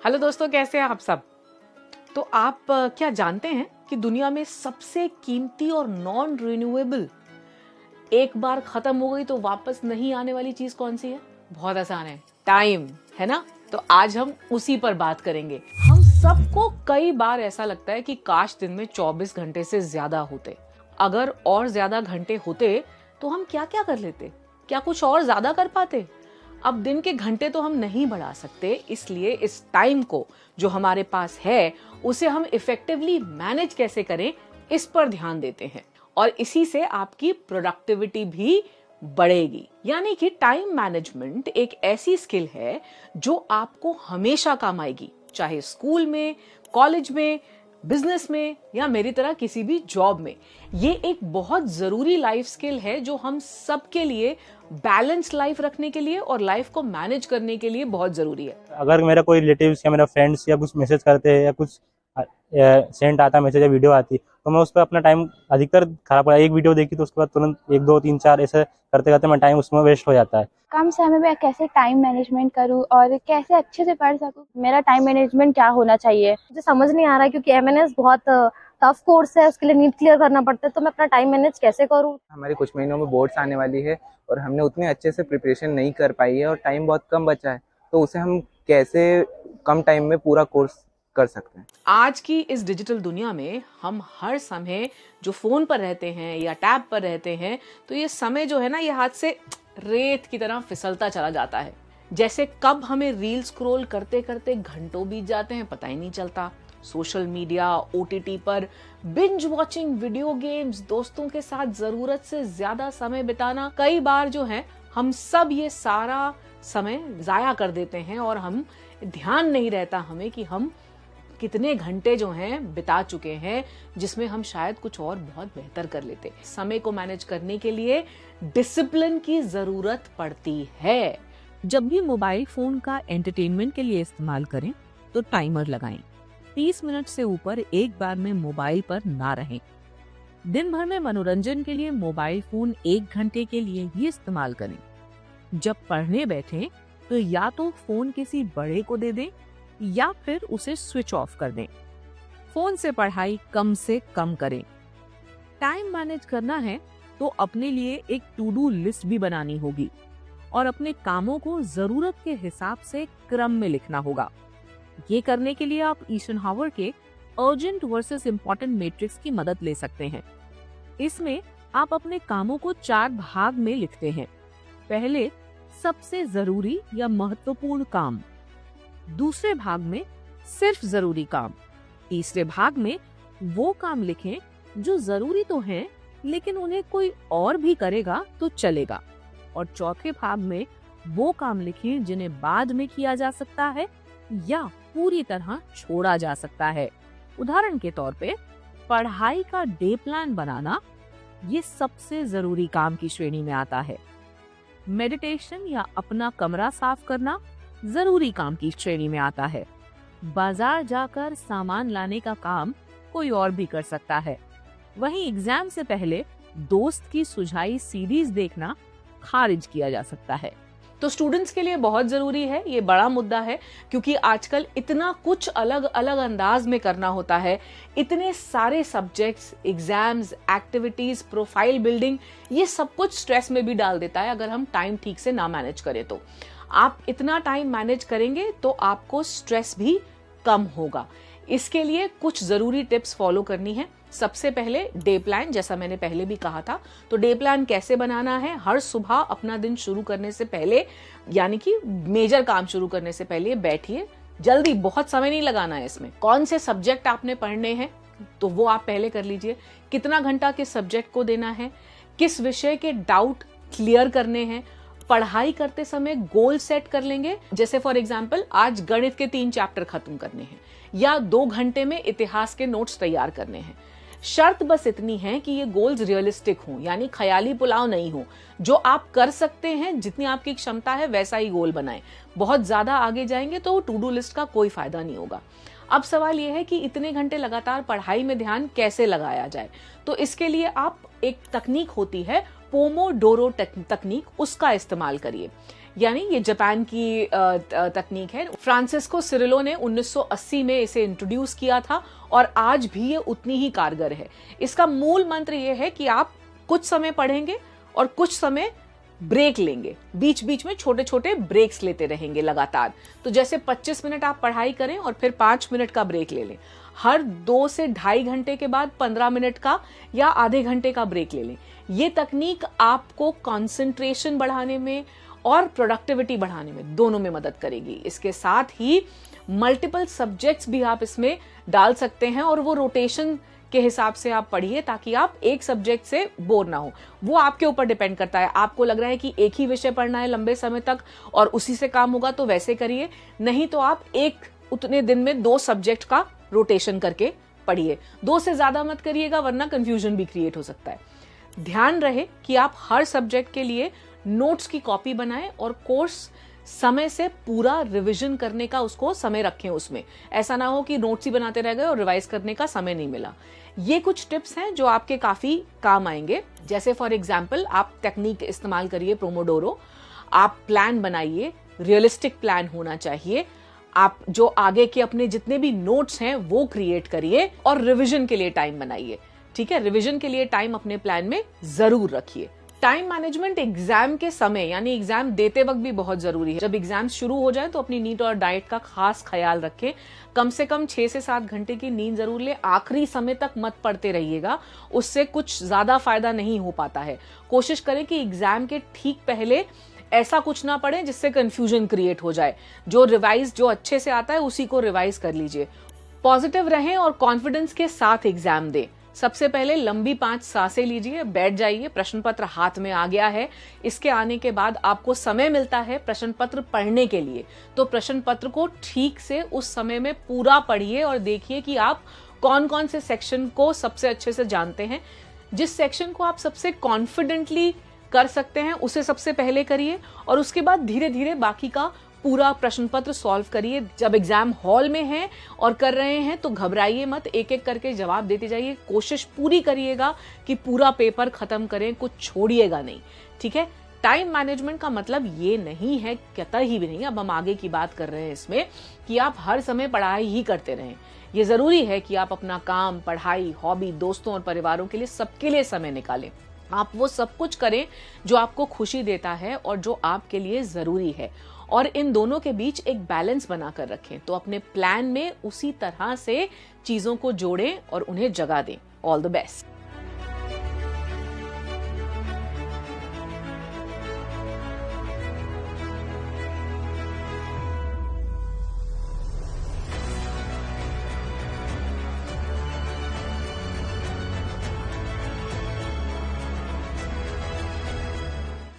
Hello दोस्तों, कैसे हैं आप सब। तो आप क्या जानते हैं कि दुनिया में सबसे कीमती और नॉन रिन्यूएबल, एक बार खत्म हो गई तो वापस नहीं आने वाली चीज कौन सी है? बहुत आसान है, टाइम, है ना। तो आज हम उसी पर बात करेंगे। हम सबको कई बार ऐसा लगता है कि काश दिन में 24 घंटे से ज्यादा होते। अगर और ज्यादा घंटे होते तो हम क्या क्या कर लेते, क्या कुछ और ज्यादा कर पाते। अब दिन के घंटे तो हम नहीं बढ़ा सकते, इसलिए इस टाइम को जो हमारे पास है उसे हम इफेक्टिवली मैनेज कैसे करें, इस पर ध्यान देते हैं। और इसी से आपकी प्रोडक्टिविटी भी बढ़ेगी। यानी कि टाइम मैनेजमेंट एक ऐसी स्किल है जो आपको हमेशा काम आएगी, चाहे स्कूल में, कॉलेज में, बिजनेस में या मेरी तरह किसी भी जॉब में। ये एक बहुत जरूरी लाइफ स्किल है जो हम सबके लिए बैलेंस लाइफ रखने के लिए और लाइफ को मैनेज करने के लिए बहुत जरूरी है। अगर मेरा कोई रिलेटिव्स या मेरा फ्रेंड्स या कुछ मैसेज करते हैं या कुछ सेंड आता मैसेज या वीडियो आती, तो मैं उस पर अपना टाइम अधिकतर खराब पड़ा। एक वीडियो देखी तो उसके बाद तुरंत 1 2 3 4 ऐसे करते करते मैं टाइम उसमें वेस्ट हो जाता है। कम समय में कैसे टाइम मैनेजमेंट करूं और कैसे अच्छे से पढ़ सकूं, मेरा टाइम मैनेजमेंट क्या होना चाहिए मुझे समझ नहीं आ रहा है, क्योंकि एमएनएस बहुत टफ कोर्स है, उसके लिए नीट क्लियर करना पड़ता है। तो मैं अपना टाइम मैनेज कैसे करूं? हमारी कुछ महीनों में बोर्ड्स आने वाली है और हमने उतने अच्छे से प्रिपरेशन नहीं कर पाई है और टाइम बहुत कम बचा है, तो उसे हम कैसे कम टाइम में पूरा कोर्स कर सकते हैं। आज की इस डिजिटल दुनिया में हम हर समय जो फोन पर रहते हैं या टैब पर रहते हैं, तो ये समय जो है ना, ये हाथ से रेत की तरह फिसलता चला जाता है। जैसे कब हमें रील स्क्रॉल करते करते घंटों बीत जाते हैं पता ही नहीं चलता। सोशल मीडिया, ओटीटी पर बिंज वॉचिंग, वीडियो गेम्स, दोस्तों के साथ जरूरत से ज्यादा समय बिताना, कई बार जो है हम सब ये सारा समय जाया कर देते हैं और हम ध्यान नहीं रहता हमें कि हम कितने घंटे जो हैं बिता चुके हैं, जिसमें हम शायद कुछ और बहुत बेहतर कर लेते। समय को मैनेज करने के लिए डिसिप्लिन की जरूरत पड़ती है। जब भी मोबाइल फोन का एंटरटेनमेंट के लिए इस्तेमाल करें तो टाइमर लगाएं। 30 मिनट से ऊपर एक बार में मोबाइल पर ना रहें। दिन भर में मनोरंजन के लिए मोबाइल फोन 1 घंटे के लिए ही इस्तेमाल करें। जब पढ़ने बैठें तो या तो फोन किसी बड़े को दे दें या फिर उसे स्विच ऑफ कर दें। फोन से पढ़ाई कम से कम करें। टाइम मैनेज करना है तो अपने लिए एक टू डू लिस्ट भी बनानी होगी और अपने कामों को जरूरत के हिसाब से क्रम में लिखना होगा। ये करने के लिए आप ईशनहावर के अर्जेंट वर्सेस इम्पोर्टेंट मैट्रिक्स की मदद ले सकते हैं। इसमें आप अपने कामों को 4 भाग में लिखते हैं। पहले, सबसे जरूरी या महत्वपूर्ण काम। दूसरे भाग में सिर्फ जरूरी काम। तीसरे भाग में वो काम लिखें जो जरूरी तो हैं लेकिन उन्हें कोई और भी करेगा तो चलेगा। और चौथे भाग में वो काम लिखें जिन्हें बाद में किया जा सकता है या पूरी तरह छोड़ा जा सकता है। उदाहरण के तौर पे पढ़ाई का डे प्लान बनाना ये सबसे जरूरी काम की श्रेणी में आता है। मेडिटेशन या अपना कमरा साफ करना जरूरी काम की श्रेणी में आता है। बाजार जाकर सामान लाने का काम कोई और भी कर सकता है। वहीं एग्जाम से पहले दोस्त की सुझाई सीरीज देखना खारिज किया जा सकता है। तो स्टूडेंट्स के लिए बहुत जरूरी है, ये बड़ा मुद्दा है, क्योंकि आजकल इतना कुछ अलग अलग अंदाज में करना होता है। इतने सारे subjects, exams, activities, profile building, ये सब कुछ स्ट्रेस में भी डाल देता है अगर हम टाइम ठीक से ना मैनेज करें। तो आप इतना टाइम मैनेज करेंगे तो आपको स्ट्रेस भी कम होगा। इसके लिए कुछ जरूरी टिप्स फॉलो करनी है। सबसे पहले डे प्लान, जैसा मैंने पहले भी कहा था। तो डे प्लान कैसे बनाना है? हर सुबह अपना दिन शुरू करने से पहले, यानी कि मेजर काम शुरू करने से पहले बैठिए। जल्दी, बहुत समय नहीं लगाना है इसमें। कौन से सब्जेक्ट आपने पढ़ने हैं तो वो आप पहले कर लीजिए। कितना घंटा किस सब्जेक्ट को देना है, किस विषय के डाउट क्लियर करने हैं। पढ़ाई करते समय गोल सेट कर लेंगे, जैसे फॉर एग्जाम्पल आज गणित के 3 चैप्टर खत्म करने हैं या 2 घंटे में इतिहास के नोट्स तैयार करने हैं। शर्त बस इतनी है कि ये गोल्स रियलिस्टिक हों, यानी ख्याली पुलाव नहीं हो। जो आप कर सकते हैं, जितनी आपकी क्षमता है वैसा ही गोल बनाएं। बहुत ज्यादा आगे जाएंगे तो टू डू लिस्ट का कोई फायदा नहीं होगा। अब सवाल यह है कि इतने घंटे लगातार पढ़ाई में ध्यान कैसे लगाया जाए। तो इसके लिए आप, एक तकनीक होती है पोमोडोरो तकनीक, उसका इस्तेमाल करिए। यानी ये जापान की तकनीक है। फ्रांसिस्को सिरिलो ने 1980 में इसे इंट्रोड्यूस किया था और आज भी ये उतनी ही कारगर है। इसका मूल मंत्र ये है कि आप कुछ समय पढ़ेंगे और कुछ समय ब्रेक लेंगे, बीच बीच में छोटे छोटे ब्रेक्स लेते रहेंगे लगातार। तो जैसे 25 मिनट आप पढ़ाई करें और फिर 5 मिनट का ब्रेक ले लें। हर 2 से ढाई घंटे के बाद 15 मिनट का या आधे घंटे का ब्रेक ले लें। ये तकनीक आपको कंसंट्रेशन बढ़ाने में और प्रोडक्टिविटी बढ़ाने में, दोनों में मदद करेगी। इसके साथ ही मल्टीपल सब्जेक्ट्स भी आप इसमें डाल सकते हैं और वो रोटेशन के हिसाब से आप पढ़िए ताकि आप एक सब्जेक्ट से बोर ना हो। वो आपके ऊपर डिपेंड करता है। आपको लग रहा है कि एक ही विषय पढ़ना है लंबे समय तक और उसी से काम होगा तो वैसे करिए, नहीं तो आप उतने दिन में 2 सब्जेक्ट का रोटेशन करके पढ़िए। 2 से ज्यादा मत करिएगा वरना कंफ्यूजन भी क्रिएट हो सकता है। ध्यान रहे कि आप हर सब्जेक्ट के लिए नोट्स की कॉपी बनाएं और कोर्स समय से पूरा रिवीजन करने का उसको समय रखें। उसमें ऐसा ना हो कि नोट्स ही बनाते रह गए और रिवाइज करने का समय नहीं मिला। ये कुछ टिप्स हैं जो आपके काफी काम आएंगे। जैसे फॉर एग्जाम्पल आप टेक्निक इस्तेमाल करिए पोमोडोरो, आप प्लान बनाइए, रियलिस्टिक प्लान होना चाहिए। आप जो आगे के अपने जितने भी नोट्स हैं वो क्रिएट करिए और रिवीजन के लिए टाइम बनाइए। ठीक है, रिवीजन के लिए टाइम अपने प्लान में जरूर रखिए। टाइम मैनेजमेंट एग्जाम के समय यानी एग्जाम देते वक्त भी बहुत जरूरी है। जब एग्जाम शुरू हो जाए तो अपनी नींद और डाइट का खास ख्याल रखें। कम से कम 6 से 7 घंटे की नींद जरूर ले। आखिरी समय तक मत पढ़ते रहिएगा, उससे कुछ ज्यादा फायदा नहीं हो पाता है। कोशिश करें कि एग्जाम के ठीक पहले ऐसा कुछ ना पढ़े जिससे कंफ्यूजन क्रिएट हो जाए। जो अच्छे से आता है उसी को रिवाइज कर लीजिए। पॉजिटिव रहें और कॉन्फिडेंस के साथ एग्जाम दें। सबसे पहले लंबी 5 सांसें लीजिए, बैठ जाइए। प्रश्न पत्र हाथ में आ गया है। इसके आने के बाद आपको समय मिलता है प्रश्न पत्र पढ़ने के लिए, तो प्रश्न पत्र को ठीक से उस समय में पूरा पढ़िए और देखिए कि आप कौन कौन से सेक्शन को सबसे अच्छे से जानते हैं। जिस सेक्शन को आप सबसे कॉन्फिडेंटली कर सकते हैं उसे सबसे पहले करिए और उसके बाद धीरे धीरे बाकी का पूरा प्रश्न पत्र सॉल्व करिए। जब एग्जाम हॉल में हैं और कर रहे हैं तो घबराइए मत, एक एक करके जवाब देते जाइए। कोशिश पूरी करिएगा कि पूरा पेपर खत्म करें, कुछ छोड़िएगा नहीं। ठीक है, टाइम मैनेजमेंट का मतलब ये नहीं है, कतई भी नहीं, अब हम आगे की बात कर रहे हैं इसमें, कि आप हर समय पढ़ाई ही करते रहें। ये जरूरी है कि आप अपना काम, पढ़ाई, हॉबी, दोस्तों और परिवारों के लिए सबके लिए समय निकालें। आप वो सब कुछ करें जो आपको खुशी देता है और जो आपके लिए जरूरी है, और इन दोनों के बीच एक बैलेंस बनाकर रखें। तो अपने प्लान में उसी तरह से चीजों को जोड़ें और उन्हें जगह दें। All the best.